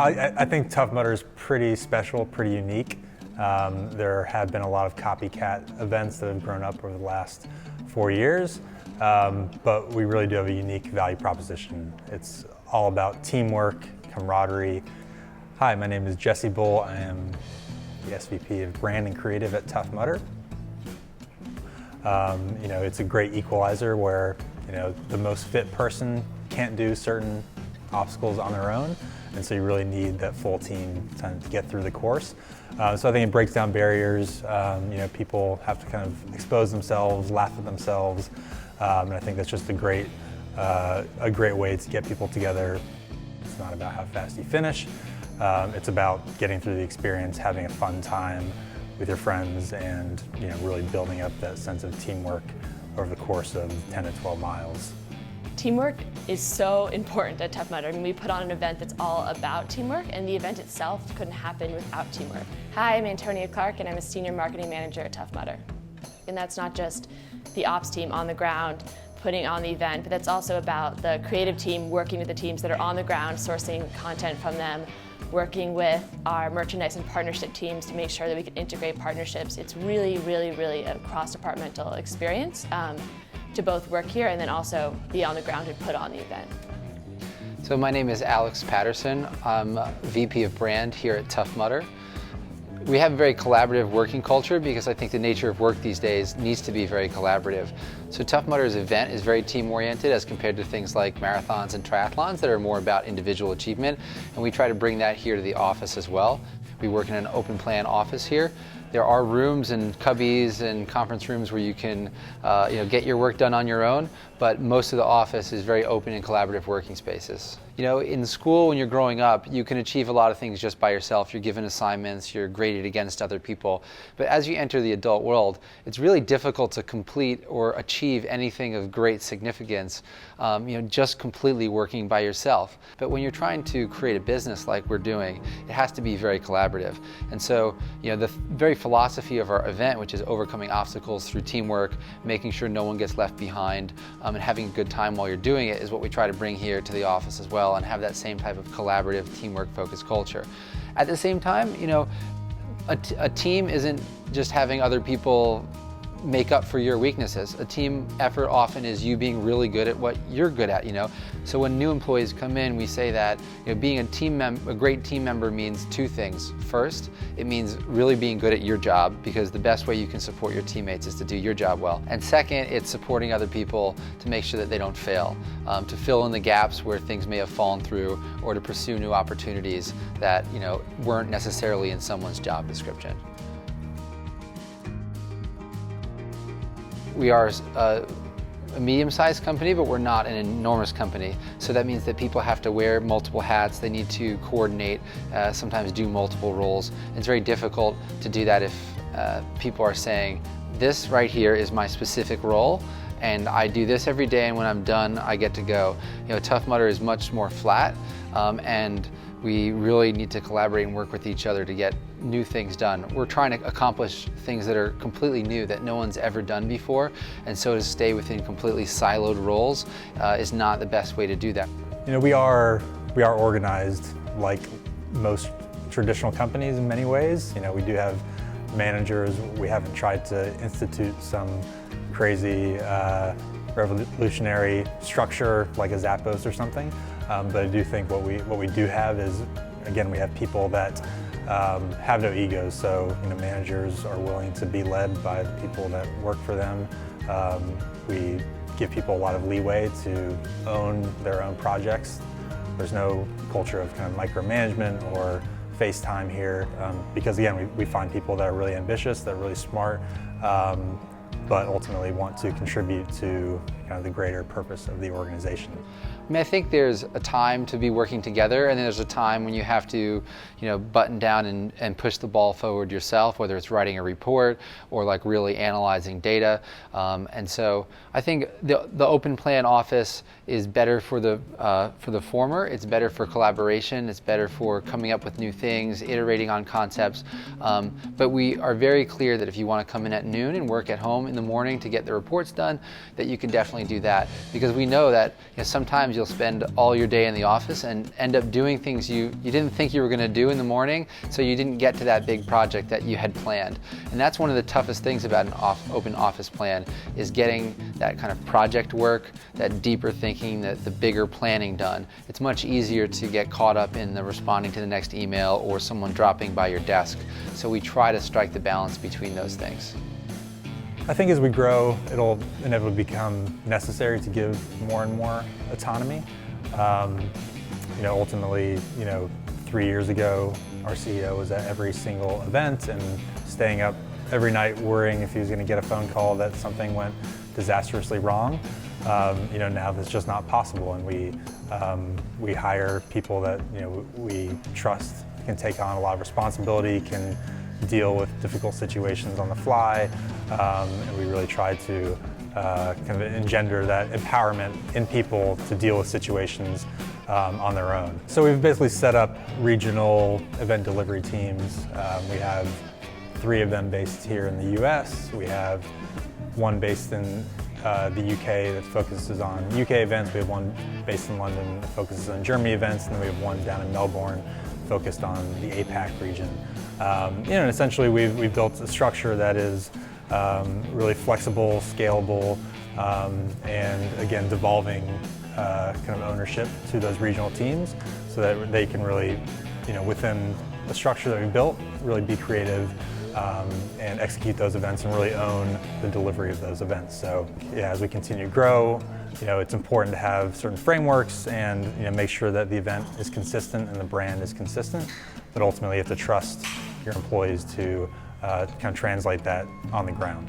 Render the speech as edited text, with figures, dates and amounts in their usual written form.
I think Tough Mudder is pretty special, pretty unique. There have been a lot of copycat events that have grown up over the last 4 years, but we really do have a unique value proposition. It's all about teamwork, camaraderie. Hi, my name is Jesse Bull. I am the SVP of Brand and Creative at Tough Mudder. It's a great equalizer where the most fit person can't do certain obstacles on their own, and so you really need that full team to get through the course. So I think it breaks down barriers. People have to kind of expose themselves, laugh at themselves, and I think that's just a great way to get people together. It's not about how fast you finish. It's about getting through the experience, having a fun time with your friends, and really building up that sense of teamwork over the course of 10 to 12 miles. Teamwork is so important at Tough Mudder. I mean, we put on an event that's all about teamwork, and the event itself couldn't happen without teamwork. Hi, I'm Antonia Clark, and I'm a Senior Marketing Manager at Tough Mudder. And that's not just the ops team on the ground putting on the event, but that's also about the creative team working with the teams that are on the ground, sourcing content from them, working with our merchandise and partnership teams to make sure that we can integrate partnerships. It's really, really, really a cross-departmental experience to both work here and then also be on the ground and put on the event. So my name is Alex Patterson. I'm VP of Brand here at Tough Mudder. We have a very collaborative working culture because I think the nature of work these days needs to be very collaborative. So Tough Mudder's event is very team-oriented as compared to things like marathons and triathlons that are more about individual achievement, and we try to bring that here to the office as well. We work in an open plan office here. There are rooms and cubbies and conference rooms where you can get your work done on your own, but most of the office is very open and collaborative working spaces. In school, when you're growing up, you can achieve a lot of things just by yourself. You're given assignments, you're graded against other people. But as you enter the adult world, it's really difficult to complete or achieve anything of great significance, just completely working by yourself. But when you're trying to create a business like we're doing, it has to be very collaborative. And so, the very philosophy of our event, which is overcoming obstacles through teamwork, making sure no one gets left behind, and having a good time while you're doing it, is what we try to bring here to the office as well, and have that same type of collaborative, teamwork-focused culture. At the same time, a team isn't just having other people make up for your weaknesses. A team effort often is you being really good at what you're good at, So when new employees come in, we say that being a great team member means two things. First, it means really being good at your job, because the best way you can support your teammates is to do your job well. And second, it's supporting other people to make sure that they don't fail, to fill in the gaps where things may have fallen through, or to pursue new opportunities that weren't necessarily in someone's job description. We are a medium-sized company, but we're not an enormous company. So that means that people have to wear multiple hats. They need to coordinate, sometimes do multiple roles. It's very difficult to do that if people are saying, this right here is my specific role, and I do this every day, and when I'm done, I get to go. Tough Mudder is much more flat, and we really need to collaborate and work with each other to get new things done. We're trying to accomplish things that are completely new, that no one's ever done before, and so to stay within completely siloed roles is not the best way to do that. We are organized like most traditional companies in many ways. We do have managers. We haven't tried to institute some crazy revolutionary structure like a Zappos or something. But I do think what we do have is, again, we have people that have no egos. So managers are willing to be led by the people that work for them. We give people a lot of leeway to own their own projects. There's no culture of kind of micromanagement or FaceTime here, because again, we find people that are really ambitious, that are really smart, but ultimately want to contribute to kind of the greater purpose of the organization. I think there's a time to be working together, and then there's a time when you have to, button down and push the ball forward yourself, whether it's writing a report or like really analyzing data. And so I think the open plan office is better for the former. It's better for collaboration. It's better for coming up with new things, iterating on concepts. But we are very clear that if you want to come in at noon and work at home in the morning to get the reports done, that you can definitely definitely do that, because we know that sometimes you'll spend all your day in the office and end up doing things you didn't think you were going to do in the morning, so you didn't get to that big project that you had planned. And that's one of the toughest things about an open office plan, is getting that kind of project work, that deeper thinking, the bigger planning done. It's much easier to get caught up in the responding to the next email or someone dropping by your desk. So we try to strike the balance between those things. I think as we grow, it'll inevitably become necessary to give more and more autonomy. Ultimately, 3 years ago, our CEO was at every single event and staying up every night worrying if he was going to get a phone call that something went disastrously wrong. Now that's just not possible, and we hire people that we trust can take on a lot of responsibility, can deal with difficult situations on the fly, and we really try to kind of engender that empowerment in people to deal with situations on their own. So we've basically set up regional event delivery teams. We have 3 of them based here in the US. We have one based in the UK that focuses on UK events. We have one based in London that focuses on Germany events, and then we have one down in Melbourne focused on the APAC region. And essentially we've built a structure that is really flexible, scalable, and again devolving kind of ownership to those regional teams, so that they can really, within the structure that we built, really be creative and execute those events and really own the delivery of those events. So yeah, as we continue to grow, it's important to have certain frameworks and make sure that the event is consistent and the brand is consistent, but ultimately you have to trust your employees to kind of translate that on the ground.